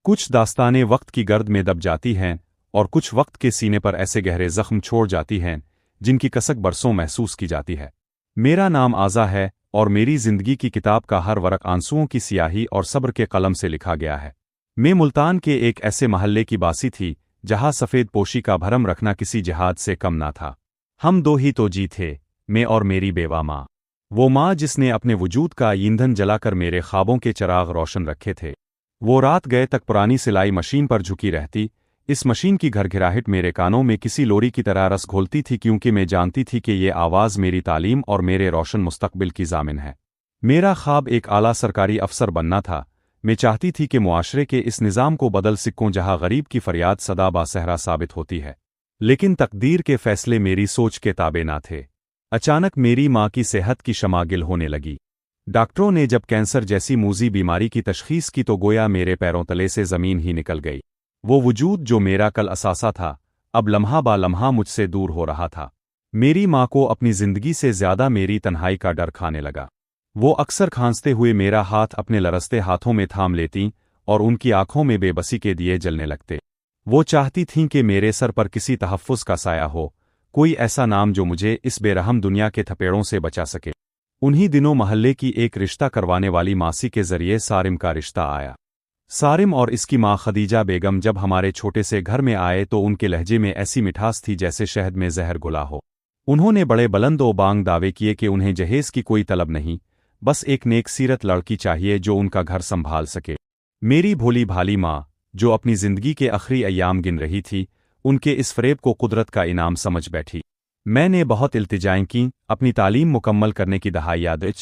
कुछ दास्तानें वक्त की गर्द में दब जाती हैं और कुछ वक्त के सीने पर ऐसे गहरे जख्म छोड़ जाती हैं जिनकी कसक बरसों महसूस की जाती है। मेरा नाम आज़ा है और मेरी जिंदगी की किताब का हर वरक आंसुओं की स्याही और सब्र के कलम से लिखा गया है। मैं मुल्तान के एक ऐसे महल्ले की बासी थी जहां सफ़ेद पोशी का भरम रखना किसी जिहाद से कम ना था। हम दो ही तो जी थे, मैं और मेरी बेवा माँ। वो माँ जिसने अपने वजूद का ईंधन जलाकर मेरे ख्वाबों के चिराग रोशन रखे थे। वो रात गए तक पुरानी सिलाई मशीन पर झुकी रहती। इस मशीन की घरघराहट मेरे कानों में किसी लोरी की तरह रस घोलती थी, क्योंकि मैं जानती थी कि ये आवाज़ मेरी तालीम और मेरे रोशन मुस्तकबिल की ज़ामिन है। मेरा ख्वाब एक आला सरकारी अफसर बनना था। मैं चाहती थी कि मुआशरे के इस निज़ाम को बदल सकूं जहां गरीब की फरियाद सदा बासहरा साबित होती है। लेकिन तकदीर के फैसले मेरी सोच के ताबे ना थे। अचानक मेरी माँ की सेहत की शमागिल होने लगी। डॉक्टरों ने जब कैंसर जैसी मूजी बीमारी की तशखीस की तो गोया मेरे पैरों तले से ज़मीन ही निकल गई। वो वजूद जो मेरा कल असासा था, अब लम्हा बा लम्हा मुझसे दूर हो रहा था। मेरी माँ को अपनी जिंदगी से ज्यादा मेरी तन्हाई का डर खाने लगा। वो अक्सर खांसते हुए मेरा हाथ अपने लरसते हाथों में थाम लेती और उनकी आंखों में बेबसी के दिए जलने लगते। वो चाहती थीं कि मेरे सर पर किसी तहफ़्फ़ुज़ का साया हो, कोई ऐसा नाम जो मुझे इस बेरहम दुनिया के थपेड़ों से बचा सके। उन्हीं दिनों महल्ले की एक रिश्ता करवाने वाली मासी के जरिए सारिम का रिश्ता आया। सारिम और इसकी माँ खदीजा बेगम जब हमारे छोटे से घर में आए तो उनके लहजे में ऐसी मिठास थी जैसे शहद में जहर घुला हो। उन्होंने बड़े बुलंद व बांग दावे किए कि उन्हें जहेज की कोई तलब नहीं, बस एक नेक सीरत लड़की चाहिए जो उनका घर संभाल सके। मेरी भोली भाली माँ, जो अपनी जिंदगी के आखिरी अय्याम गिन रही थी, उनके इस फरेब को कुदरत का इनाम समझ बैठी। मैंने बहुत इल्तिजाएं की, अपनी तालीम मुकम्मल करने की दहाइयाँ दी,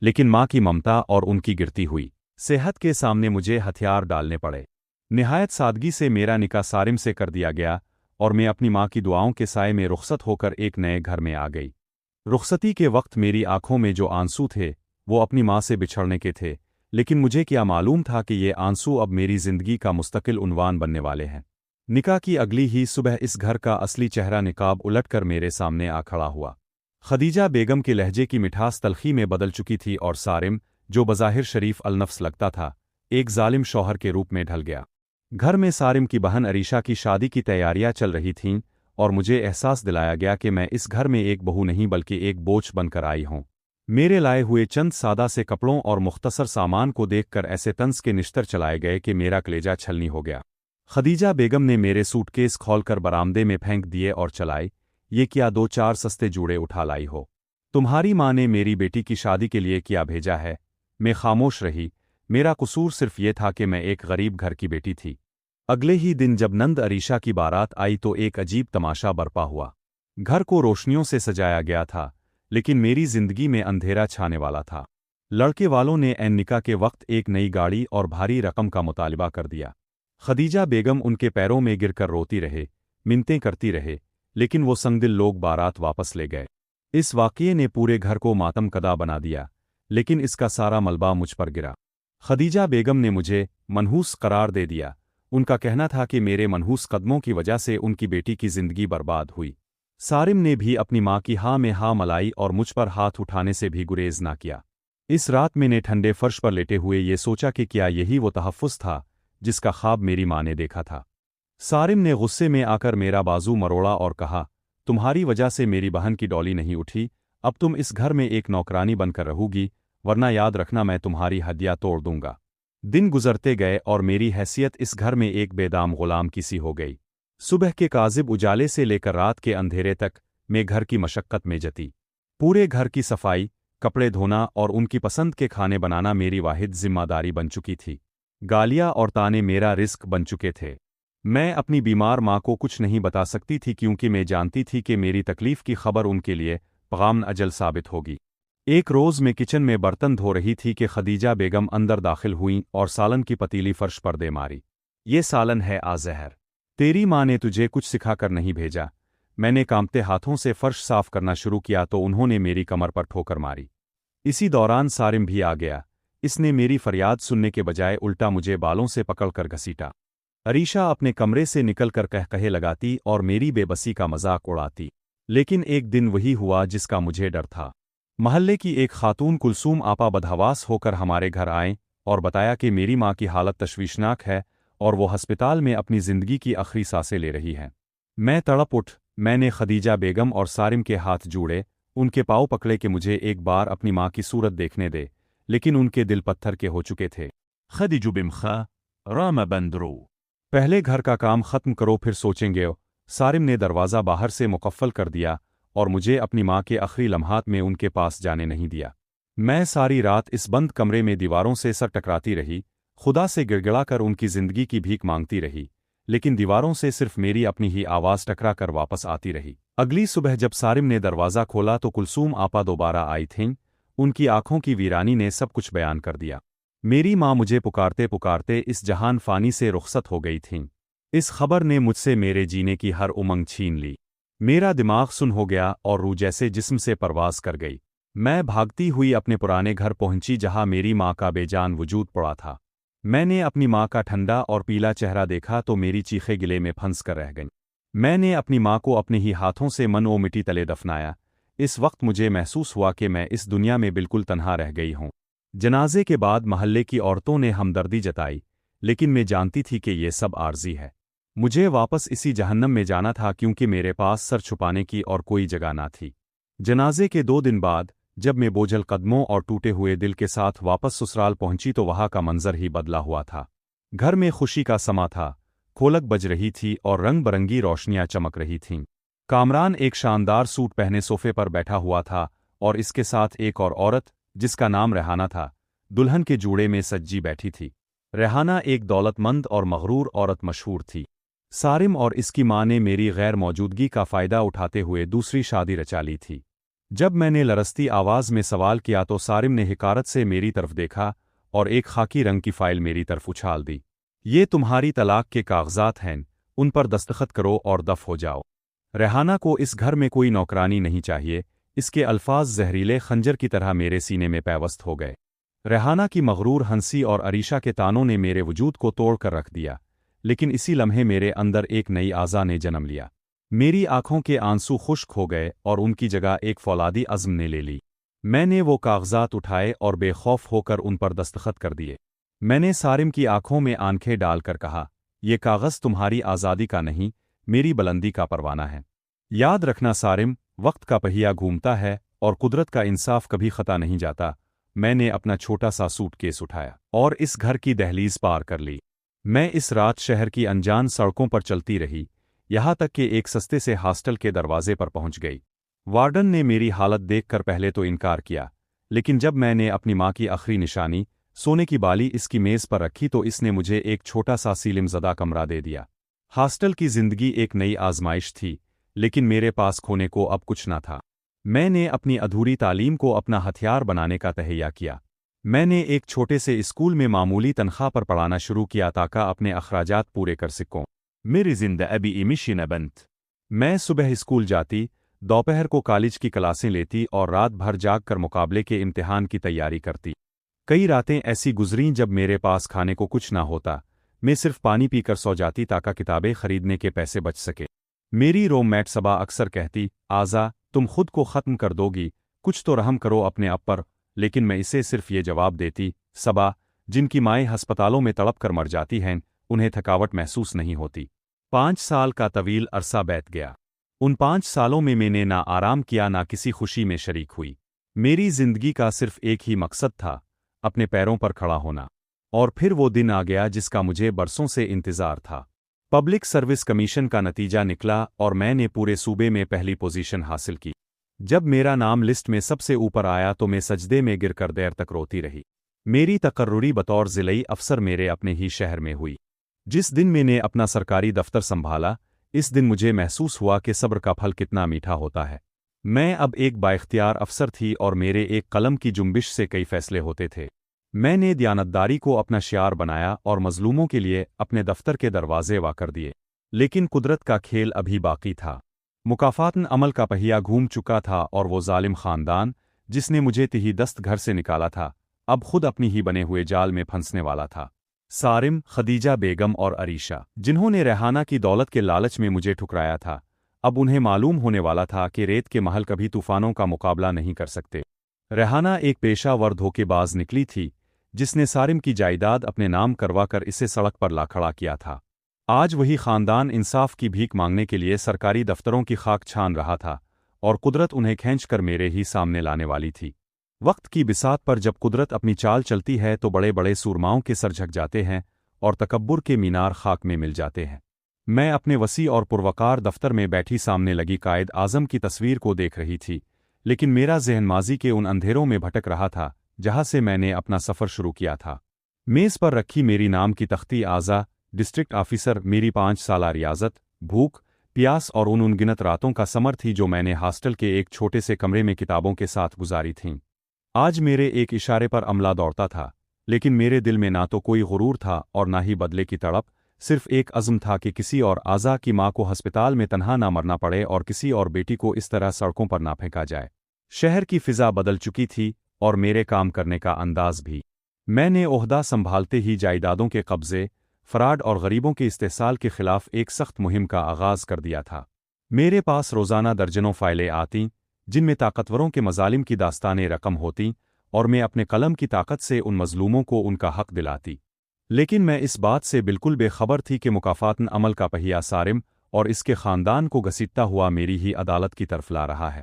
लेकिन माँ की ममता और उनकी गिरती हुई सेहत के सामने मुझे हथियार डालने पड़े। निहायत सादगी से मेरा निकाह सारिम से कर दिया गया और मैं अपनी माँ की दुआओं के साए में रुखसत होकर एक नए घर में आ गई। रुखसती के वक्त मेरी आंखों में जो आंसू थे वो अपनी माँ से बिछड़ने के थे, लेकिन मुझे क्या मालूम था कि ये आंसू अब मेरी जिंदगी का मुस्तकिल उन्वान बनने वाले हैं। निकाह की अगली ही सुबह इस घर का असली चेहरा निकाब उलटकर मेरे सामने आ खड़ा हुआ। खदीजा बेगम के लहजे की मिठास तलखी में बदल चुकी थी और सारिम, जो बज़ाहिर शरीफ अलनफ्स लगता था, एक जालिम शौहर के रूप में ढल गया। घर में सारिम की बहन अरीशा की शादी की तैयारियां चल रही थीं और मुझे एहसास दिलाया गया कि मैं इस घर में एक बहू नहीं बल्कि एक बोझ बनकर आई हूं। मेरे लाए हुए चंद सादा से कपड़ों और मुख्तसर सामान को देखकर ऐसे तंज के निश्तर चलाए गए कि मेरा कलेजा छलनी हो गया। खदीजा बेगम ने मेरे सूटकेस खोलकर बरामदे में फेंक दिए और चलाई, ये क्या 2-4 सस्ते जूड़े उठा लाई हो? तुम्हारी माँ ने मेरी बेटी की शादी के लिए क्या भेजा है? मैं खामोश रही। मेरा कसूर सिर्फ ये था कि मैं एक गरीब घर की बेटी थी। अगले ही दिन जब नंद अरीशा की बारात आई तो एक अजीब तमाशा बरपा हुआ। घर को रोशनियों से सजाया गया था, लेकिन मेरी जिंदगी में अंधेरा छाने वाला था। लड़के वालों ने ऐन निकाह के वक्त एक नई गाड़ी और भारी रकम का मुतालबा कर दिया। खदीजा बेगम उनके पैरों में गिरकर रोती रहे, मिन्नतें करती रहे, लेकिन वो संगदिल लोग बारात वापस ले गए। इस वाक़ये ने पूरे घर को मातमकदा बना दिया, लेकिन इसका सारा मलबा मुझ पर गिरा। खदीजा बेगम ने मुझे मनहूस करार दे दिया। उनका कहना था कि मेरे मनहूस कदमों की वजह से उनकी बेटी की जिंदगी बर्बाद हुई। सारिम ने भी अपनी माँ की हाँ में हाँ मलाई और मुझ पर हाथ उठाने से भी गुरेज ना किया। इस रात मैंने ठंडे फर्श पर लेटे हुए ये सोचा कि क्या यही वो तहफ़्फ़ुज़ था जिसका ख्वाब मेरी माँ ने देखा था। सारिम ने गुस्से में आकर मेरा बाजू मरोड़ा और कहा, तुम्हारी वजह से मेरी बहन की डोली नहीं उठी, अब तुम इस घर में एक नौकरानी बनकर रहोगी, वरना याद रखना मैं तुम्हारी हड्डियां तोड़ दूंगा। दिन गुजरते गए और मेरी हैसियत इस घर में एक बेदाम गुलाम की सी हो गई। सुबह के काज़िब उजाले से लेकर रात के अंधेरे तक मैं घर की मशक्क़त में जती। पूरे घर की सफाई, कपड़े धोना और उनकी पसंद के खाने बनाना मेरी वाहिद जिम्मेदारी बन चुकी थी। गालियाँ और ताने मेरा रिस्क बन चुके थे। मैं अपनी बीमार माँ को कुछ नहीं बता सकती थी, क्योंकि मैं जानती थी कि मेरी तकलीफ़ की खबर उनके लिए पैगाम अजल साबित होगी। एक रोज़ मैं किचन में बर्तन धो रही थी कि खदीजा बेगम अंदर दाखिल हुईं और सालन की पतीली फर्श पर दे मारी। ये सालन है आज़हर, तेरी माँ ने तुझे कुछ सिखाकर नहीं भेजा। मैंने कांपते हाथों से फर्श साफ करना शुरू किया तो उन्होंने मेरी कमर पर ठोकर मारी। इसी दौरान सारिम भी आ गया। इसने मेरी फरियाद सुनने के बजाय उल्टा मुझे बालों से पकड़कर घसीटा। अरीशा अपने कमरे से निकलकर कहकहे लगाती और मेरी बेबसी का मजाक उड़ाती। लेकिन एक दिन वही हुआ जिसका मुझे डर था। महल्ले की एक खातून कुलसूम आपा बदहवास होकर हमारे घर आए और बताया कि मेरी माँ की हालत तशवीशनाक है और वो हस्पताल में अपनी जिंदगी की आखिरी सांसें ले रही हैं। मैं तड़प उठ, मैंने खदीजा बेगम और सारिम के हाथ जोड़े, उनके पाँव पकड़े कि मुझे एक बार अपनी माँ की सूरत देखने दे, लेकिन उनके दिल पत्थर के हो चुके थे। खदीजु बिमखा राम बंदरो। पहले घर का काम खत्म करो फिर सोचेंगे। सारिम ने दरवाज़ा बाहर से मुकफ्फल कर दिया और मुझे अपनी माँ के आखिरी लम्हात में उनके पास जाने नहीं दिया। मैं सारी रात इस बंद कमरे में दीवारों से सर टकराती रही, खुदा से गिड़गिड़ा कर उनकी जिंदगी की भीख मांगती रही, लेकिन दीवारों से सिर्फ मेरी अपनी ही आवाज़ टकरा कर वापस आती रही। अगली सुबह जब सारिम ने दरवाज़ा खोला तो कुलसूम आपा दोबारा आई थीं। उनकी आंखों की वीरानी ने सब कुछ बयान कर दिया। मेरी माँ मुझे पुकारते पुकारते इस जहान फ़ानी से रुखसत हो गई थीं। इस खबर ने मुझसे मेरे जीने की हर उमंग छीन ली। मेरा दिमाग सुन हो गया और रूह जैसे जिस्म से परवास कर गई। मैं भागती हुई अपने पुराने घर पहुंची जहां मेरी माँ का बेजान वजूद पड़ा था। मैंने अपनी माँ का ठंडा और पीला चेहरा देखा तो मेरी चीखें गिले में फंस कर रह गईं। मैंने अपनी माँ को अपने ही हाथों से मन ओ मिट्टी तले दफनाया। इस वक्त मुझे महसूस हुआ कि मैं इस दुनिया में बिल्कुल तन्हा रह गई हूँ। जनाजे के बाद महल्ले की औरतों ने हमदर्दी जताई, लेकिन मैं जानती थी कि ये सब आर्जी है। मुझे वापस इसी जहन्नम में जाना था क्योंकि मेरे पास सर छुपाने की और कोई जगह ना थी। जनाजे के 2 दिन बाद जब मैं बोझल कदमों और टूटे हुए दिल के साथ वापस ससुराल पहुंची तो वहां का मंजर ही बदला हुआ था। घर में खुशी का समा था, खोलक बज रही थी और रंग बरंगी रोशनियां चमक रही थीं। कामरान एक शानदार सूट पहने सोफे पर बैठा हुआ था और इसके साथ एक और औरत जिसका नाम रेहाना था, दुल्हन के जूड़े में सज्जी बैठी थी। रेहाना एक दौलतमंद और मगरूर औरत मशहूर थी। सारिम और इसकी माँ ने मेरी गैर मौजूदगी का फ़ायदा उठाते हुए दूसरी शादी रचा ली थी। जब मैंने लरसती आवाज़ में सवाल किया तो सारिम ने हिकारत से मेरी तरफ देखा और एक खाकी रंग की फ़ाइल मेरी तरफ उछाल दी। ये तुम्हारी तलाक के कागजात हैं, उन पर दस्तखत करो और दफ हो जाओ। रेहाना को इस घर में कोई नौकरानी नहीं चाहिए। इसके अल्फाज जहरीले खंजर की तरह मेरे सीने में पैवस्त हो गए। रेहाना की मगरूर हंसी और अरीशा के तानों ने मेरे वजूद को तोड़ कर रख दिया, लेकिन इसी लम्हे मेरे अंदर एक नई आज़ा ने जन्म लिया। मेरी आंखों के आंसू खुश्क हो गए और उनकी जगह एक फौलादी अज़्म ने ले ली। मैंने वो कागजात उठाए और बेखौफ होकर उन पर दस्तखत कर दिए। मैंने सारिम की आंखों में आंखें डालकर कहा, ये कागज़ तुम्हारी आज़ादी का नहीं, मेरी बुलंदी का परवाना है। याद रखना सारिम, वक्त का पहिया घूमता है और कुदरत का इंसाफ कभी खता नहीं जाता। मैंने अपना छोटा सा सूटकेस उठाया और इस घर की दहलीज पार कर ली। मैं इस रात शहर की अनजान सड़कों पर चलती रही, यहाँ तक कि एक सस्ते से हॉस्टल के दरवाजे पर पहुंच गई। वार्डन ने मेरी हालत देखकर पहले तो इनकार किया, लेकिन जब मैंने अपनी माँ की आखिरी निशानी, सोने की बाली इसकी मेज़ पर रखी तो इसने मुझे एक छोटा सा सीलिमज़दा कमरा दे दिया। हॉस्टल की जिंदगी एक नई आजमाइश थी, लेकिन मेरे पास खोने को अब कुछ न था। मैंने अपनी अधूरी तालीम को अपना हथियार बनाने का तहैया किया। मैंने एक छोटे से स्कूल में मामूली तनख्वाह पर पढ़ाना शुरू किया ताकि अपने अखराजात पूरे कर सकूं। मेरी जिंदगी इमिशी नबंत। मैं सुबह स्कूल जाती, दोपहर को कॉलेज की क्लासें लेती और रात भर जाग कर मुकाबले के इम्तिहान की तैयारी करती। कई रातें ऐसी गुजरीं जब मेरे पास खाने को कुछ ना होता। मैं सिर्फ पानी पीकर सो जाती ताकि किताबें खरीदने के पैसे बच सके। मेरी रूममेट सबा अक्सर कहती, आज़ा तुम खुद को ख़त्म कर दोगी, कुछ तो रहम करो अपने आप पर। लेकिन मैं इसे सिर्फ ये जवाब देती, सबा, जिनकी माएँ अस्पतालों में तड़प कर मर जाती हैं, उन्हें थकावट महसूस नहीं होती। 5 साल का तवील अरसा बीत गया। उन 5 सालों में मैंने ना आराम किया ना किसी खुशी में शरीक हुई। मेरी जिंदगी का सिर्फ एक ही मकसद था, अपने पैरों पर खड़ा होना। और फिर वो दिन आ गया जिसका मुझे बरसों से इंतज़ार था। पब्लिक सर्विस कमीशन का नतीजा निकला और मैंने पूरे सूबे में पहली पोजीशन हासिल की। जब मेरा नाम लिस्ट में सबसे ऊपर आया तो मैं सजदे में गिरकर देर तक रोती रही। मेरी तकर्रुरी बतौर ज़िलई अफसर मेरे अपने ही शहर में हुई। जिस दिन मैंने अपना सरकारी दफ्तर संभाला, इस दिन मुझे महसूस हुआ कि सब्र का फल कितना मीठा होता है। मैं अब एक बाइख्तियार अफसर थी और मेरे एक कलम की जुम्बिश से कई फैसले होते थे। मैंने दयानतदारी को अपना शियार बनाया और मजलूमों के लिए अपने दफ्तर के दरवाजे वा कर दिए। लेकिन कुदरत का खेल अभी बाकी था। मुकाफातन अमल का पहिया घूम चुका था और वो जालिम खानदान जिसने मुझे तिही दस्त घर से निकाला था, अब खुद अपनी ही बने हुए जाल में फंसने वाला था। सारिम, खदीजा बेगम और अरीशा, जिन्होंने रेहाना की दौलत के लालच में मुझे ठुकराया था, अब उन्हें मालूम होने वाला था कि रेत के महल कभी तूफानों का मुकाबला नहीं कर सकते। रेहाना एक पेशावर धोखेबाज निकली थी, جس نے سارم کی جائیداد اپنے نام کروا کر اسے سڑک پر لا کھڑا کیا تھا۔ آج وہی خاندان انصاف کی بھیک مانگنے کے لیے سرکاری دفتروں کی خاک چھان رہا تھا، اور قدرت انہیں کھینچ کر میرے ہی سامنے لانے والی تھی۔ وقت کی بساط پر جب قدرت اپنی چال چلتی ہے تو بڑے بڑے سورماؤں کے سر جھک جاتے ہیں اور تکبر کے مینار خاک میں مل جاتے ہیں۔ میں اپنے وسیع اور پروقار دفتر میں بیٹھی سامنے لگی قائد اعظم کی تصویر کو دیکھ رہی تھی، لیکن میرا ذہن ماضی کے ان اندھیروں میں بھٹک رہا تھا جہاں سے میں نے اپنا سفر شروع کیا تھا۔ میز پر رکھی میری نام کی تختی، اعضا ڈسٹرکٹ آفیسر، میری 5 سالہ ریاضت، بھوک، پیاس اور ان گنت راتوں کا ثمر تھی جو میں نے ہاسٹل کے ایک چھوٹے سے کمرے میں کتابوں کے ساتھ گزاری تھیں۔ آج میرے ایک اشارے پر عملہ دوڑتا تھا، لیکن میرے دل میں نہ تو کوئی غرور تھا اور نہ ہی بدلے کی تڑپ، صرف ایک عزم تھا کہ کسی اور اعضا کی ماں کو ہسپتال میں تنہا نہ مرنا پڑے اور کسی اور بیٹی کو اس طرح سڑکوں پر نہ پھینکا جائے۔ شہر کی فضا بدل چکی تھی اور میرے کام کرنے کا انداز بھی۔ میں نے عہدہ سنبھالتے ہی جائیدادوں کے قبضے، فراڈ اور غریبوں کے استحصال کے خلاف ایک سخت مہم کا آغاز کر دیا تھا۔ میرے پاس روزانہ درجنوں فائلیں آتیں جن میں طاقتوروں کے مظالم کی داستانیں رقم ہوتیں، اور میں اپنے قلم کی طاقت سے ان مظلوموں کو ان کا حق دلاتی۔ لیکن میں اس بات سے بالکل بے خبر تھی کہ مکافاتن عمل کا پہیہ سارم اور اس کے خاندان کو گھسیٹتا ہوا میری ہی عدالت کی طرف لا رہا ہے۔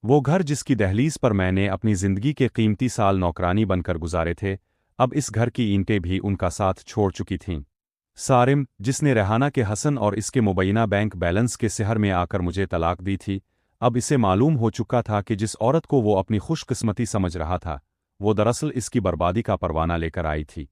وہ گھر جس کی دہلیز پر میں نے اپنی زندگی کے قیمتی سال نوکرانی بن کر گزارے تھے، اب اس گھر کی اینٹیں بھی ان کا ساتھ چھوڑ چکی تھیں۔ سارم، جس نے ریحانہ کے حسن اور اس کے مبینہ بینک بیلنس کے سحر میں آ کر مجھے طلاق دی تھی، اب اسے معلوم ہو چکا تھا کہ جس عورت کو وہ اپنی خوش قسمتی سمجھ رہا تھا، وہ دراصل اس کی بربادی کا پروانہ لے کر آئی تھی۔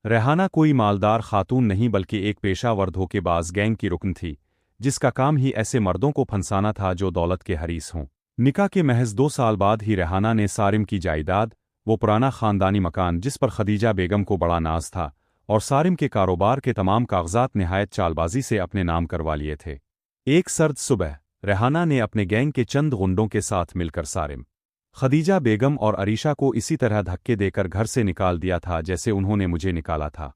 ریحانہ کوئی مالدار خاتون نہیں بلکہ ایک پیشہ ور دھوکے باز گینگ کی رکن تھی، جس کا کام ہی ایسے مردوں کو پھنسانا تھا جو دولت کے حریص ہوں۔ نکاح کے محض 2 سال بعد ہی ریحانہ نے سارم کی جائیداد، وہ پرانا خاندانی مکان جس پر خدیجہ بیگم کو بڑا ناز تھا، اور سارم کے کاروبار کے تمام کاغذات نہایت چال بازی سے اپنے نام کروا لیے تھے۔ ایک سرد صبح ریحانہ نے اپنے گینگ کے چند غنڈوں کے ساتھ مل کر سارم، خدیجہ بیگم اور عریشہ کو اسی طرح دھکے دے کر گھر سے نکال دیا تھا جیسے انہوں نے مجھے نکالا تھا۔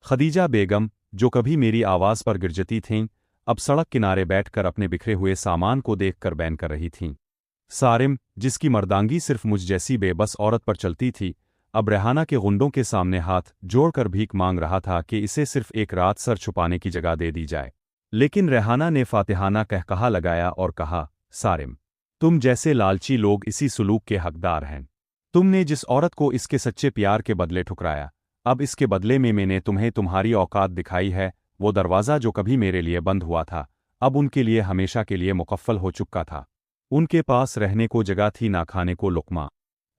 خدیجہ بیگم، جو کبھی میری آواز پر گرجتی تھیں، اب سڑک کنارے بیٹھ کر اپنے بکھرے ہوئے سامان کو دیکھ کر بین کر رہی تھیں۔ سارم، جس کی مردانگی صرف مجھ جیسی بے بس عورت پر چلتی تھی، اب ریحانہ کے غنڈوں کے سامنے ہاتھ جوڑ کر بھیک مانگ رہا تھا کہ اسے صرف ایک رات سر چھپانے کی جگہ دے دی جائے۔ لیکن ریحانہ نے فاتحانہ کہا لگایا اور کہا، سارم، تم جیسے لالچی لوگ اسی سلوک کے حقدار ہیں۔ تم نے جس عورت کو اس کے سچے پیار کے بدلے ٹھکرایا، اب اس کے بدلے میں نے تمہیں تمہاری اوقات دکھائی ہے۔ وہ دروازہ جو کبھی میرے لیے بند ہوا تھا، اب ان کے لیے ہمیشہ کے لیے مقفل ہو چکا تھا۔ ان کے پاس رہنے کو جگہ تھی، نہ کھانے کو لقمہ۔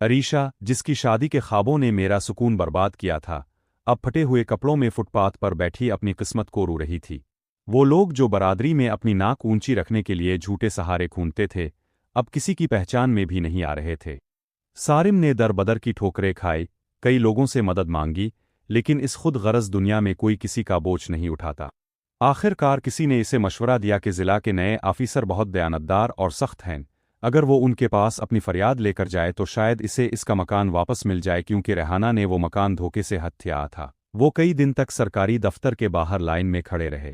عریشہ، جس کی شادی کے خوابوں نے میرا سکون برباد کیا تھا، اب پھٹے ہوئے کپڑوں میں فٹ پاتھ پر بیٹھی اپنی قسمت کو رو رہی تھی۔ وہ لوگ جو برادری میں اپنی ناک اونچی رکھنے کے لیے جھوٹے سہارے کھونتے تھے، اب کسی کی پہچان میں بھی نہیں آ رہے تھے۔ سارم نے در بدر کی ٹھوکریں کھائی، کئی لوگوں سے مدد مانگی، لیکن اس خود غرض دنیا میں کوئی کسی کا بوجھ نہیں اٹھاتا۔ آخر کار کسی نے اسے مشورہ دیا کہ ضلع کے نئے آفیسر بہت دیانتدار اور سخت ہیں، اگر وہ ان کے پاس اپنی فریاد لے کر جائے تو شاید اسے اس کا مکان واپس مل جائے، کیونکہ ریحانہ نے وہ مکان دھوکے سے ہتھیا تھا۔ وہ کئی دن تک سرکاری دفتر کے باہر لائن میں کھڑے رہے۔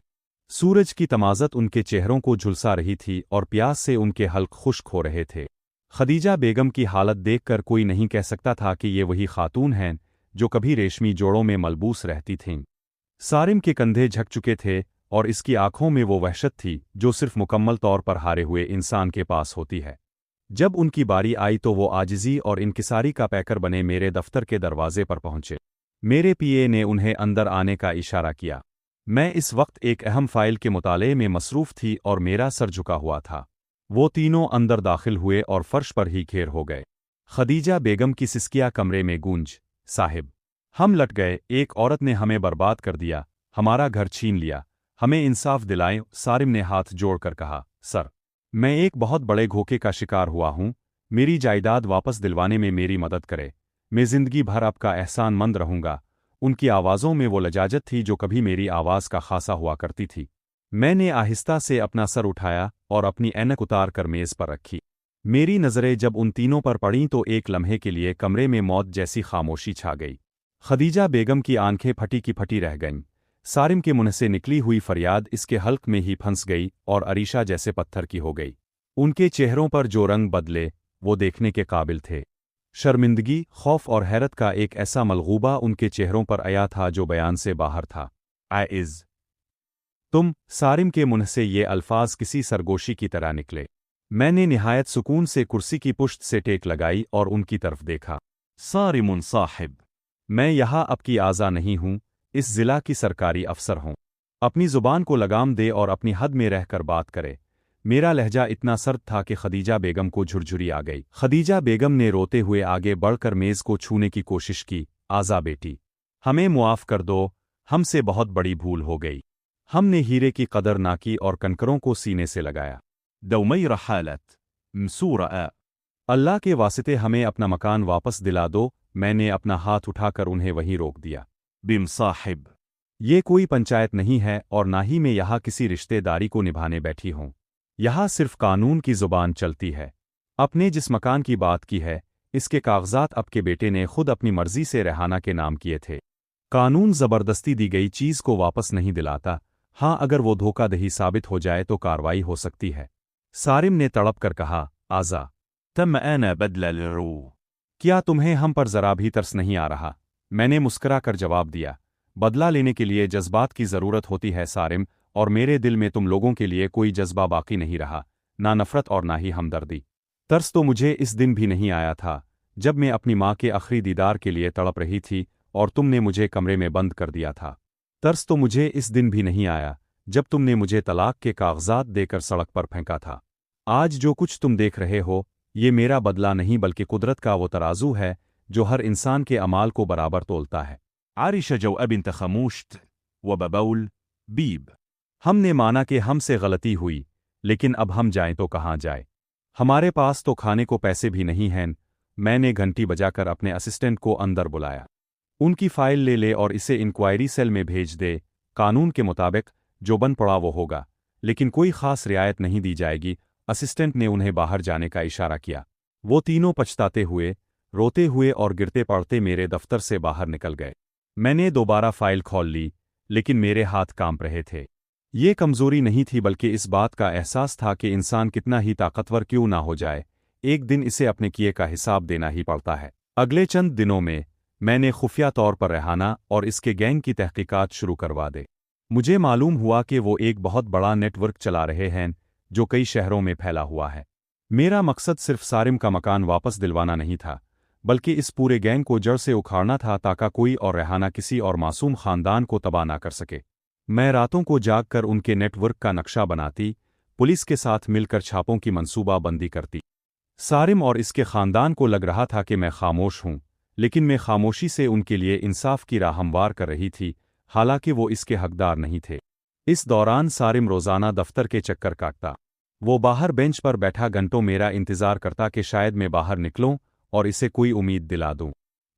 سورج کی تمازت ان کے چہروں کو جھلسا رہی تھی اور پیاس سے ان کے حلق خشک ہو رہے تھے۔ خدیجہ بیگم کی حالت دیکھ کر کوئی نہیں کہہ سکتا تھا کہ یہ وہی خاتون ہیں جو کبھی ریشمی جوڑوں میں ملبوس رہتی تھیں۔ سارم کے کندھے جھک چکے تھے اور اس کی آنکھوں میں وہ وحشت تھی جو صرف مکمل طور پر ہارے ہوئے انسان کے پاس ہوتی ہے۔ جب ان کی باری آئی تو وہ عاجزی اور انکساری کا پیکر بنے میرے دفتر کے دروازے پر پہنچے۔ میرے پی اے نے انہیں اندر آنے کا اشارہ کیا۔ میں اس وقت ایک اہم فائل کے مطالعے میں مصروف تھی اور میرا سر جھکا ہوا تھا۔ وہ تینوں اندر داخل ہوئے اور فرش پر ہی گھیر ہو گئے۔ خدیجہ بیگم کی سسکیاں کمرے میں گونج، صاحب، ہم لٹ گئے، ایک عورت نے ہمیں برباد کر دیا، ہمارا گھر چھین لیا، ہمیں انصاف دلائیں۔ سارم نے ہاتھ جوڑ کر کہا، سر، میں ایک بہت بڑے دھوکے کا شکار ہوا ہوں، میری جائیداد واپس دلوانے میں میری مدد کرے، میں زندگی بھر آپ کا احسان مند رہوں گا۔ ان کی آوازوں میں وہ لجاجت تھی جو کبھی میری آواز کا خاصا ہوا کرتی تھی۔ میں نے آہستہ سے اپنا سر اٹھایا اور اپنی اینک اتار کر میز پر رکھی۔ میری نظریں جب ان تینوں پر پڑیں تو ایک لمحے کے لیے کمرے میں موت جیسی خاموشی چھا گئی۔ خدیجہ بیگم کی آنکھیں پھٹی کی پھٹی رہ گئیں، سارم کے منہ سے نکلی ہوئی فریاد اس کے حلق میں ہی پھنس گئی اور عریشہ جیسے پتھر کی ہو گئی۔ ان کے چہروں پر جو رنگ بدلے وہ دیکھنے کے قابل تھے۔ شرمندگی، خوف اور حیرت کا ایک ایسا ملغوبہ ان کے چہروں پر آیا تھا جو بیان سے باہر تھا۔ عائز تم، سارم کے منہ سے یہ الفاظ کسی سرگوشی کی طرح نکلے۔ میں نے نہایت سکون سے کرسی کی پشت سے ٹیک لگائی اور ان کی طرف دیکھا۔ صارم صاحب میں یہاں اب کی آزا نہیں ہوں، اس ضلع کی سرکاری افسر ہوں۔ اپنی زبان کو لگام دے اور اپنی حد میں رہ کر بات کرے۔ میرا لہجہ اتنا سرد تھا کہ خدیجہ بیگم کو جھرجھری آ گئی۔ خدیجہ بیگم نے روتے ہوئے آگے بڑھ کر میز کو چھونے کی کوشش کی۔ آزا بیٹی، ہمیں معاف کر دو، ہم سے بہت بڑی بھول ہو گئی۔ ہم نے ہیرے کی قدر نہ کی اور کنکروں کو سینے سے لگایا۔ دومي رحالت مسورة اللہ کے واسطے ہمیں اپنا مکان واپس دلا دو۔ میں نے اپنا ہاتھ اٹھا کر انہیں وہیں روک دیا۔ بم صاحب یہ کوئی پنچایت نہیں ہے اور نہ ہی میں یہاں کسی رشتے داری کو نبھانے بیٹھی ہوں۔ یہاں صرف قانون کی زبان چلتی ہے۔ اپنے جس مکان کی بات کی ہے، اس کے کاغذات آپ کے بیٹے نے خود اپنی مرضی سے ریحانہ کے نام کیے تھے۔ قانون زبردستی دی گئی چیز کو واپس نہیں دلاتا۔ ہاں، اگر وہ دھوکہ دہی ثابت ہو جائے تو کارروائی ہو سکتی ہے۔ سارم نے تڑپ کر کہا، آزا، تم أنا بدل الرو کیا تمہیں ہم پر ذرا بھی ترس نہیں آ رہا؟ میں نے مسکرا کر جواب دیا، بدلہ لینے کے لیے جذبات کی ضرورت ہوتی ہے سارم، اور میرے دل میں تم لوگوں کے لیے کوئی جذبہ باقی نہیں رہا، نہ نفرت اور نہ ہی ہمدردی۔ ترس تو مجھے اس دن بھی نہیں آیا تھا جب میں اپنی ماں کے آخری دیدار کے لیے تڑپ رہی تھی اور تم نے مجھے کمرے میں بند کر دیا تھا۔ ترس تو مجھے اس دن بھی نہیں آیا جب تم نے مجھے طلاق کے کاغذات دے کر سڑک پر پھینکا تھا۔ آج جو کچھ تم دیکھ رہے ہو، یہ میرا بدلہ نہیں بلکہ قدرت کا وہ ترازو ہے جو ہر انسان کے اعمال کو برابر تولتا ہے۔ عرش جو بنت خموشت وببول بيب ہم نے مانا کہ ہم سے غلطی ہوئی، لیکن اب ہم جائیں تو کہاں جائیں؟ ہمارے پاس تو کھانے کو پیسے بھی نہیں ہیں۔ میں نے گھنٹی بجا کر اپنے اسسٹنٹ کو اندر بلایا۔ ان کی فائل لے لے اور اسے انکوائری سیل میں بھیج دے۔ قانون کے مطابق جو بن پڑا وہ ہوگا، لیکن کوئی خاص رعایت نہیں دی جائے گی۔ اسسٹنٹ نے انہیں باہر جانے کا اشارہ کیا۔ وہ تینوں پچھتاتے ہوئے، روتے ہوئے اور گرتے پڑتے میرے دفتر سے باہر نکل گئے۔ میں نے دوبارہ فائل کھول لی، لیکن میرے ہاتھ کانپ رہے تھے۔ یہ کمزوری نہیں تھی بلکہ اس بات کا احساس تھا کہ انسان کتنا ہی طاقتور کیوں نہ ہو جائے، ایک دن اسے اپنے کیے کا حساب دینا ہی پڑتا ہے۔ اگلے چند دنوں میں نے خفیہ طور پر ریحانہ اور اس کے گینگ کی تحقیقات شروع کروا دے۔ مجھے معلوم ہوا کہ وہ ایک بہت بڑا نیٹ ورک چلا رہے ہیں جو کئی شہروں میں پھیلا ہوا ہے۔ میرا مقصد صرف سارم کا مکان واپس دلوانا نہیں تھا، بلکہ اس پورے گینگ کو جڑ سے اکھاڑنا تھا تاکہ کوئی اور ریحانہ کسی اور معصوم خاندان کو تباہ نہ کر سکے۔ میں راتوں کو جاگ کر ان کے نیٹ ورک کا نقشہ بناتی، پولیس کے ساتھ مل کر چھاپوں کی منصوبہ بندی کرتی۔ سارم اور اس کے خاندان کو لگ رہا تھا کہ میں خاموش ہوں، لیکن میں خاموشی سے ان کے لیے انصاف کی راہ ہموار کر رہی تھی، حالانکہ وہ اس کے حقدار نہیں تھے۔ اس دوران سارم روزانہ دفتر کے چکر کاٹتا۔ وہ باہر بینچ پر بیٹھا گھنٹوں میرا انتظار کرتا کہ شاید میں باہر نکلوں اور اسے کوئی امید دلا دوں۔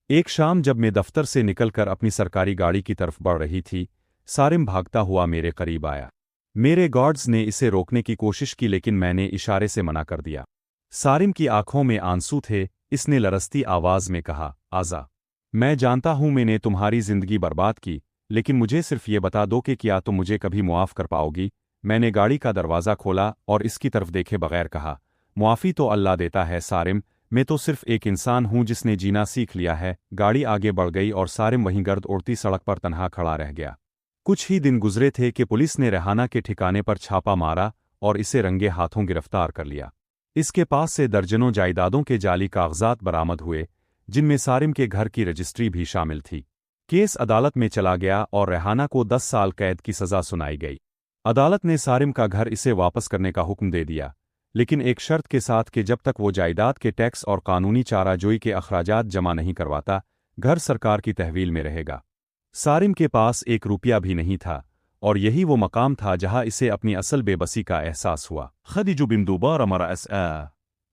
ایک شام جب میں دفتر سے نکل کر اپنی سرکاری گاڑی کی طرف بڑھ رہی تھی، سارم بھاگتا ہوا میرے قریب آیا۔ میرے گارڈز نے اسے روکنے کی کوشش کی لیکن میں نے اشارے سے منع کر دیا۔ سارم کی آنکھوں میں آنسو تھے۔ اس نے لرزتی آواز میں کہا، آزا، میں جانتا ہوں میں نے تمہاری زندگی برباد کی، لیکن مجھے صرف یہ بتا دو کہ کیا تم مجھے کبھی معاف کر پاؤ گی؟ میں نے گاڑی کا دروازہ کھولا اور اس کی طرف دیکھے بغیر کہا، معافی تو اللہ دیتا ہے سارم، میں تو صرف ایک انسان ہوں جس نے جینا سیکھ لیا ہے۔ گاڑی آگے بڑھ گئی اور سارم وہیں گرد اڑتی سڑک پر تنہا کھڑا رہ گیا۔ کچھ ہی دن گزرے تھے کہ پولیس نے ریحانہ کے ٹھکانے پر چھاپا مارا اور اسے رنگے ہاتھوں گرفتار کر لیا۔ اس کے پاس سے درجنوں جائیدادوں کے جعلی کاغذات برآمد ہوئے، جن میں سارم کے گھر کی رجسٹری بھی شامل تھی۔ کیس عدالت میں چلا گیا اور ریحانہ کو 10 سال قید کی سزا سنائی گئی۔ عدالت نے سارم کا گھر اسے واپس کرنے کا حکم دے دیا، لیکن ایک شرط کے ساتھ کہ جب تک وہ جائیداد کے ٹیکس اور قانونی چارہ جوئی کے اخراجات جمع نہیں کرواتا، گھر سرکار کی تحویل میں رہے گا۔ سارم کے پاس ایک روپیہ بھی نہیں تھا، اور یہی وہ مقام تھا جہاں اسے اپنی اصل بے بسی کا احساس ہوا۔ خدیج بن دوبارة مرأس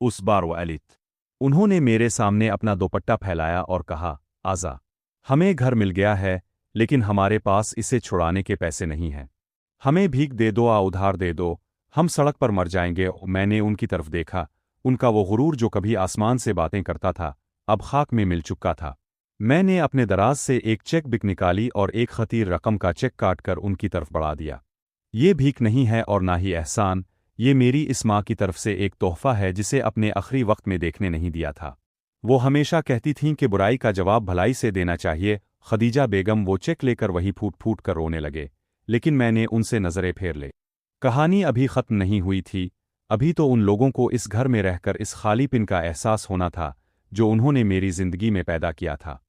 أسبار وقالت انہوں نے میرے سامنے اپنا دوپٹہ پھیلایا اور کہا، آزا، ہمیں گھر مل گیا ہے، لیکن ہمارے پاس اسے چھڑانے کے پیسے نہیں ہیں۔ ہمیں بھیک دے دو، ادھار دے دو، ہم سڑک پر مر جائیں گے۔ میں نے ان کی طرف دیکھا۔ ان کا وہ غرور جو کبھی آسمان سے باتیں کرتا تھا، اب خاک میں مل چکا تھا۔ میں نے اپنے دراز سے ایک چیک بک نکالی اور ایک خطیر رقم کا چیک کاٹ کر ان کی طرف بڑھا دیا۔ یہ بھیک نہیں ہے اور نہ ہی احسان، یہ میری اس ماں کی طرف سے ایک تحفہ ہے جسے اپنے آخری وقت میں دیکھنے نہیں دیا تھا۔ वो हमेशा कहती थीं कि बुराई का जवाब भलाई से देना चाहिए। खदीजा बेगम वो चेक लेकर वही फूट फूट कर रोने लगे, लेकिन मैंने उनसे नजरें फेर ले। कहानी अभी खत्म नहीं हुई थी। अभी तो उन लोगों को इस घर में रहकर इस खालीपन का एहसास होना था जो उन्होंने मेरी जिंदगी में पैदा किया था।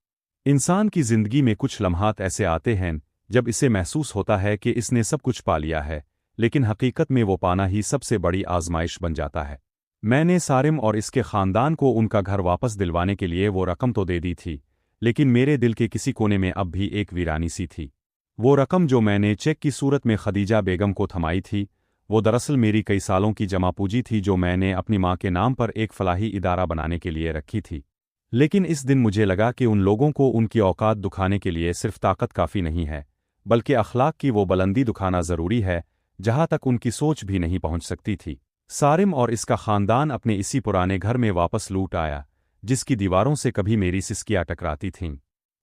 इंसान की जिंदगी में कुछ लम्हात ऐसे आते हैं जब इसे महसूस होता है कि इसने सब कुछ पा लिया है, लेकिन हकीकत में वो पाना ही सबसे बड़ी आजमाइश बन जाता है। मैंने सारिम और इसके खानदान को उनका घर वापस दिलवाने के लिए वो रकम तो दे दी थी, लेकिन मेरे दिल के किसी कोने में अब भी एक वीरानी सी थी। वो रकम जो मैंने चेक की सूरत में खदीजा बेगम को थमाई थी, वो दरअसल मेरी कई सालों की जमा पूंजी थी जो मैंने अपनी माँ के नाम पर एक फलाही इदारा बनाने के लिए रखी थी। लेकिन इस दिन मुझे लगा कि उन लोगों को उनकी औकात दुखाने के लिए सिर्फ ताकत काफ़ी नहीं है, बल्कि अखलाक की वो बुलंदी दुखाना ज़रूरी है जहाँ तक उनकी सोच भी नहीं पहुँच सकती थी। सारिम और इसका ख़ानदान अपने इसी पुराने घर में वापस लूट आया, जिसकी दीवारों से कभी मेरी सिसकियाँ टकराती थीं।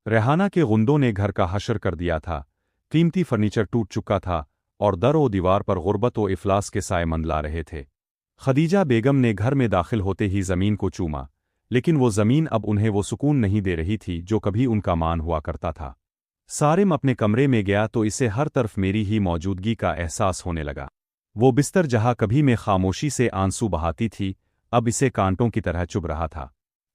रेहाना के गुंडों ने घर का हशर कर दिया था। कीमती फर्नीचर टूट चुका था और दर व दीवार पर गुर्बत व इफलास के साए मंडला रहे थे। खदीजा बेगम ने घर में दाखिल होते ही ज़मीन को चूमा, लेकिन वो ज़मीन अब उन्हें वो सुकून नहीं दे रही थी जो कभी उनका मान हुआ करता था। सारिम अपने कमरे में गया तो इसे हर तरफ मेरी ही मौजूदगी का एहसास होने लगा। वो बिस्तर जहाँ कभी मैं खामोशी से आंसू बहाती थी, अब इसे कांटों की तरह चुभ रहा था।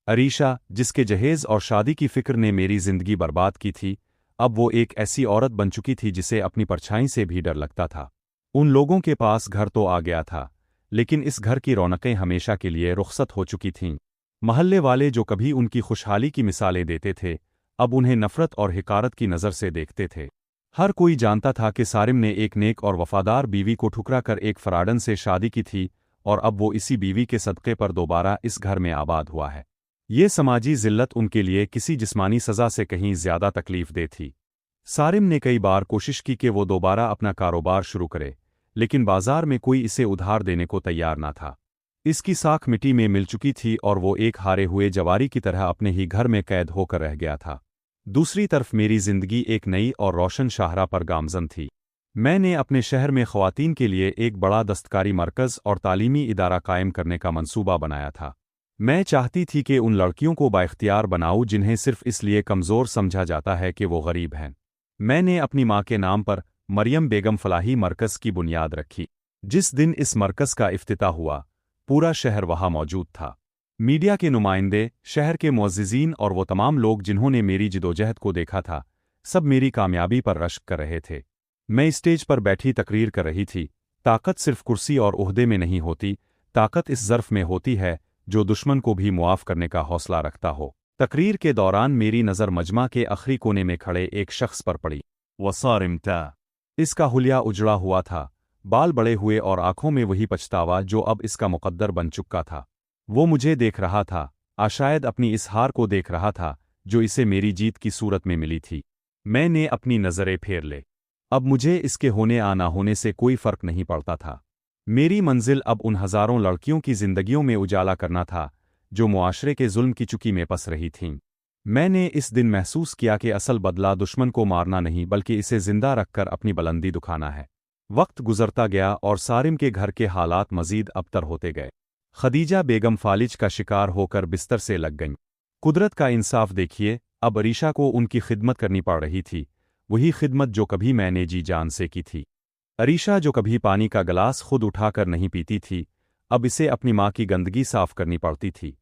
अरीशा, जिसके जहेज और शादी की फिक्र ने मेरी जिंदगी बर्बाद की थी, अब वो एक ऐसी औरत बन चुकी थी जिसे अपनी परछाई से भी डर लगता था। उन लोगों के पास घर तो आ गया था, लेकिन इस घर की रौनकें हमेशा के लिए रुखसत हो चुकी थीं। महल्ले वाले जो कभी उनकी खुशहाली की मिसालें देते थे, अब उन्हें नफरत और हिकारत की नज़र से देखते थे। हर कोई जानता था कि सारिम ने एक नेक और वफादार बीवी को ठुकरा कर एक फराडन से शादी की थी और अब वो इसी बीवी के सदक़े पर दोबारा इस घर में आबाद हुआ है। ये समाजी जिल्लत उनके लिए किसी जिस्मानी सज़ा से कहीं ज़्यादा तकलीफ दे थी। सारिम ने कई बार कोशिश की कि वो दोबारा अपना कारोबार शुरू करे, लेकिन बाजार में कोई इसे उधार देने को तैयार ना था। इसकी साख मिट्टी में मिल चुकी थी और वो एक हारे हुए जवारी की तरह अपने ही घर में कैद होकर रह गया था। दूसरी तरफ मेरी जिंदगी एक नई और रोशन शाहरा पर गामजन थी। मैंने अपने शहर में ख़वातीन के लिए एक बड़ा दस्तकारी मरकज़ और तालीमी इदारा कायम करने का मंसूबा बनाया था। मैं चाहती थी कि उन लड़कियों को बाइख्तियार बनाऊं जिन्हें सिर्फ इसलिए कमज़ोर समझा जाता है कि वो गरीब हैं। मैंने अपनी माँ के नाम पर मरियम बेगम फलाही मरकज़ की बुनियाद रखी। जिस दिन इस मरकज़ का इफ्तिताह हुआ, पूरा शहर वहाँ मौजूद था। मीडिया के नुमाइंदे, शहर के मुअज़्ज़िज़ीन और वो तमाम लोग जिन्होंने मेरी जिदोजहद को देखा था, सब मेरी कामयाबी पर रश्क कर रहे थे। मैं स्टेज पर बैठी तकरीर कर रही थी। ताकत सिर्फ कुर्सी और ओहदे में नहीं होती, ताकत इस ज़र्फ़ में होती है जो दुश्मन को भी मुआफ़ करने का हौसला रखता हो। तकरीर के दौरान मेरी नज़र मजमा के आखिरी कोने में खड़े एक शख्स पर पड़ी। वसारिम था। इसका हुलिया उजड़ा हुआ था, बाल बड़े हुए और आंखों में वही पछतावा जो अब इसका मुकद्दर बन चुका था। वो मुझे देख रहा था, शायद अपनी इस हार को देख रहा था जो इसे मेरी जीत की सूरत में मिली थी। मैंने अपनी नज़रें फेर ले। अब मुझे इसके होने आ ना होने से कोई फ़र्क नहीं पड़ता था। मेरी मंजिल अब उन हज़ारों लड़कियों की ज़िंदगियों में उजाला करना था जो मुआशरे के जुल्म की चुकी में पस रही थीं। मैंने इस दिन महसूस किया कि असल बदला दुश्मन को मारना नहीं बल्कि इसे ज़िंदा रखकर अपनी बुलंदी दुखाना है। वक्त गुजरता गया और सारिम के घर के हालात मज़ीद अबतर होते गए। खदीजा बेगम फालिज का शिकार होकर बिस्तर से लग गईं। कुदरत का इंसाफ देखिए, अब अरीशा को उनकी खिदमत करनी पड़ रही थी, वही खिदमत जो कभी मैंने जी जान से की थी। अरीशा जो कभी पानी का गिलास खुद उठाकर नहीं पीती थी, अब इसे अपनी माँ की गंदगी साफ करनी पड़ती थी।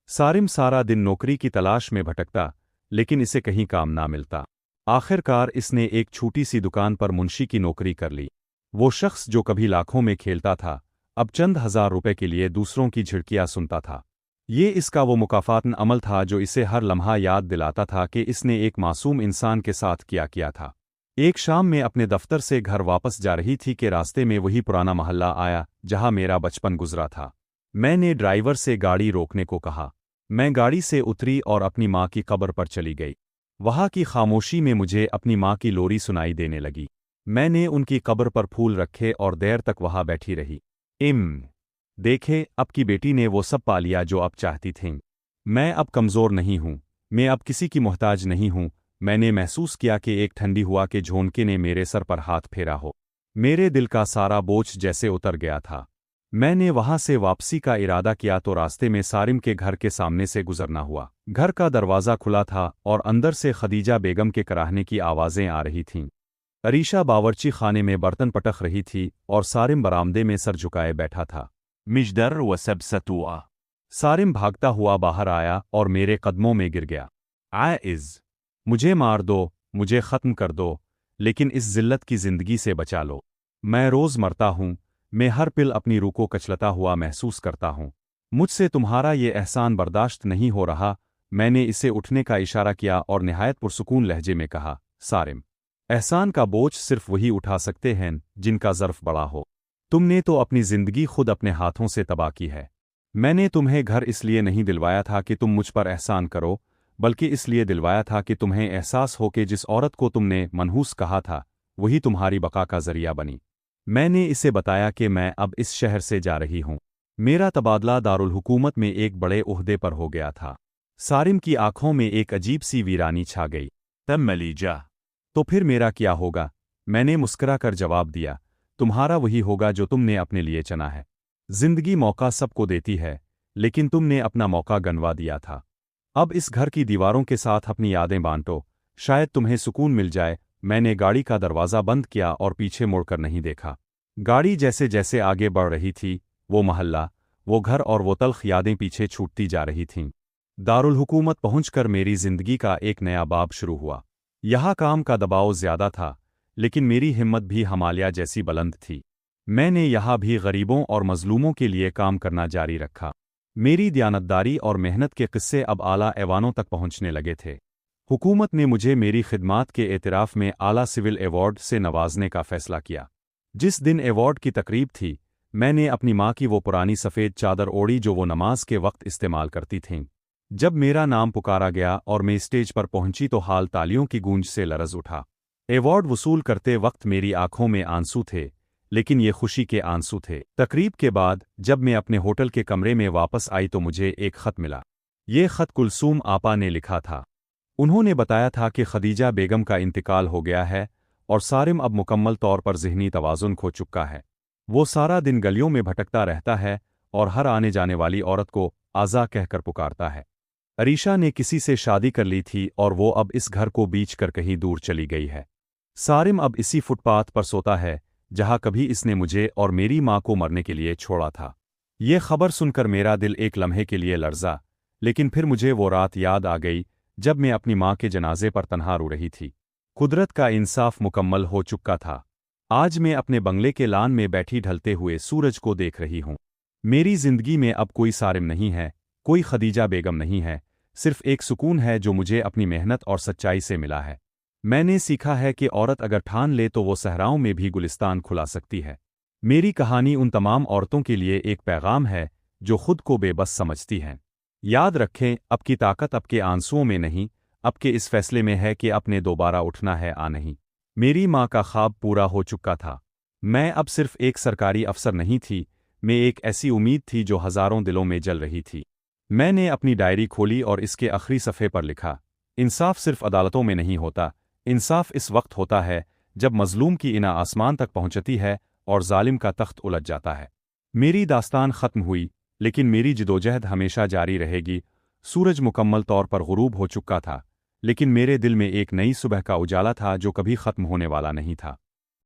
सारिम सारा दिन नौकरी की तलाश में भटकता, लेकिन इसे कहीं काम ना मिलता। आखिरकार इसने एक छोटी सी दुकान पर मुंशी की नौकरी कर ली। वो शख्स जो कभी लाखों में खेलता था, अब चंद हज़ार रुपए के लिए दूसरों की झिड़कियाँ सुनता था। ये इसका वो मुकाफ़ातन अमल था जो इसे हर लम्हा याद दिलाता था कि इसने एक मासूम इंसान के साथ किया था। एक शाम में अपने दफ्तर से घर वापस जा रही थी कि रास्ते में वही पुराना मोहल्ला आया जहां मेरा बचपन गुजरा था। मैंने ड्राइवर से गाड़ी रोकने को कहा। मैं गाड़ी से उतरी और अपनी माँ की कब्र पर चली गई। वहाँ की खामोशी में मुझे अपनी माँ की लोरी सुनाई देने लगी। मैंने उनकी कब्र पर फूल रखे और देर तक वहाँ बैठी रही। देखे, अब की बेटी ने वो सब पा लिया जो अब चाहती थीं। मैं अब कमज़ोर नहीं हूँ, मैं अब किसी की मोहताज नहीं हूँ। मैंने महसूस किया कि एक ठंडी हुआ के झोंके ने मेरे सर पर हाथ फेरा हो। मेरे दिल का सारा बोझ जैसे उतर गया था। میں نے وہاں سے واپسی کا ارادہ کیا تو راستے میں سارم کے گھر کے سامنے سے گزرنا ہوا۔ گھر کا دروازہ کھلا تھا اور اندر سے خدیجہ بیگم کے کراہنے کی آوازیں آ رہی تھیں۔ عریشہ باورچی خانے میں برتن پٹخ رہی تھی اور سارم برآمدے میں سر جھکائے بیٹھا تھا۔ مجدر وسبستوا سارم بھاگتا ہوا باہر آیا اور میرے قدموں میں گر گیا۔ عائز مجھے مار دو، مجھے ختم کر دو، لیکن اس ذلت کی زندگی سے بچا لو۔ میں روز مرتا ہوں، میں ہر پل اپنی روح کو کچلتا ہوا محسوس کرتا ہوں۔ مجھ سے تمہارا یہ احسان برداشت نہیں ہو رہا۔ میں نے اسے اٹھنے کا اشارہ کیا اور نہایت پرسکون لہجے میں کہا، سارم، احسان کا بوجھ صرف وہی اٹھا سکتے ہیں جن کا ظرف بڑا ہو۔ تم نے تو اپنی زندگی خود اپنے ہاتھوں سے تباہ کی ہے۔ میں نے تمہیں گھر اس لیے نہیں دلوایا تھا کہ تم مجھ پر احسان کرو، بلکہ اس لیے دلوایا تھا کہ تمہیں احساس ہو کہ جس عورت کو تم نے منحوس کہا تھا وہی تمہاری بقا کا ذریعہ بنی۔ میں نے اسے بتایا کہ میں اب اس شہر سے جا رہی ہوں۔ میرا تبادلہ دارالحکومت میں ایک بڑے عہدے پر ہو گیا تھا۔ سارم کی آنکھوں میں ایک عجیب سی ویرانی چھا گئی۔ تم لیجا تو پھر میرا کیا ہوگا؟ میں نے مسکرا کر جواب دیا، تمہارا وہی ہوگا جو تم نے اپنے لیے چنا ہے۔ زندگی موقع سب کو دیتی ہے، لیکن تم نے اپنا موقع گنوا دیا تھا۔ اب اس گھر کی دیواروں کے ساتھ اپنی یادیں بانٹو، شاید تمہیں سکون مل جائے۔ میں نے گاڑی کا دروازہ بند کیا اور پیچھے مڑ کر نہیں دیکھا۔ گاڑی جیسے جیسے آگے بڑھ رہی تھی، وہ محلہ، وہ گھر اور وہ تلخ یادیں پیچھے چھوٹتی جا رہی تھیں۔ دارالحکومت پہنچ کر میری زندگی کا ایک نیا باب شروع ہوا۔ یہاں کام کا دباؤ زیادہ تھا، لیکن میری ہمت بھی ہمالیہ جیسی بلند تھی۔ میں نے یہاں بھی غریبوں اور مظلوموں کے لیے کام کرنا جاری رکھا۔ میری دیانتداری اور محنت کے قصے اب اعلیٰ ایوانوں تک پہنچنے لگے تھے۔ حکومت نے مجھے میری خدمات کے اعتراف میں اعلیٰ سول ایوارڈ سے نوازنے کا فیصلہ کیا۔ جس دن ایوارڈ کی تقریب تھی، میں نے اپنی ماں کی وہ پرانی سفید چادر اوڑھی جو وہ نماز کے وقت استعمال کرتی تھیں۔ جب میرا نام پکارا گیا اور میں اسٹیج پر پہنچی تو حال تالیوں کی گونج سے لرز اٹھا۔ ایوارڈ وصول کرتے وقت میری آنکھوں میں آنسو تھے، لیکن یہ خوشی کے آنسو تھے۔ تقریب کے بعد جب میں اپنے ہوٹل کے کمرے میں واپس آئی تو مجھے ایک خط ملا۔ یہ خط کلثوم آپا نے لکھا تھا۔ انہوں نے بتایا تھا کہ خدیجہ بیگم کا انتقال ہو گیا ہے اور سارم اب مکمل طور پر ذہنی توازن کھو چکا ہے۔ وہ سارا دن گلیوں میں بھٹکتا رہتا ہے اور ہر آنے جانے والی عورت کو آزا کہہ کر پکارتا ہے۔ عریشہ نے کسی سے شادی کر لی تھی اور وہ اب اس گھر کو بیچ کر کہیں دور چلی گئی ہے۔ سارم اب اسی فٹ پاتھ پر سوتا ہے جہاں کبھی اس نے مجھے اور میری ماں کو مرنے کے لیے چھوڑا تھا۔ یہ خبر سن کر میرا دل ایک لمحے کے لیے لرزا، لیکن پھر مجھے وہ رات یاد آ گئی جب میں اپنی ماں کے جنازے پر تنہا رو رہی تھی۔ قدرت کا انصاف مکمل ہو چکا تھا۔ آج میں اپنے بنگلے کے لان میں بیٹھی ڈھلتے ہوئے سورج کو دیکھ رہی ہوں۔ میری زندگی میں اب کوئی سارم نہیں ہے، کوئی خدیجہ بیگم نہیں ہے، صرف ایک سکون ہے جو مجھے اپنی محنت اور سچائی سے ملا ہے۔ میں نے سیکھا ہے کہ عورت اگر ٹھان لے تو وہ صحراؤں میں بھی گلستان کھلا سکتی ہے۔ میری کہانی ان تمام عورتوں کے لیے ایک پیغام ہے جو خود کو بے بس سمجھتی ہیں۔ یاد رکھیں، اب کی طاقت اب کے آنسوؤں میں نہیں، اب کے اس فیصلے میں ہے کہ اپنے دوبارہ اٹھنا ہے نہیں۔ میری ماں کا خواب پورا ہو چکا تھا۔ میں اب صرف ایک سرکاری افسر نہیں تھی، میں ایک ایسی امید تھی جو ہزاروں دلوں میں جل رہی تھی۔ میں نے اپنی ڈائری کھولی اور اس کے آخری صفحے پر لکھا، انصاف صرف عدالتوں میں نہیں ہوتا، انصاف اس وقت ہوتا ہے جب مظلوم کی انا آسمان تک پہنچتی ہے اور ظالم کا تخت الٹ جاتا ہے۔ میری داستان ختم ہوئی، لیکن میری جدوجہد ہمیشہ جاری رہے گی۔ سورج مکمل طور پر غروب ہو چکا تھا، لیکن میرے دل میں ایک نئی صبح کا اجالا تھا جو کبھی ختم ہونے والا نہیں تھا۔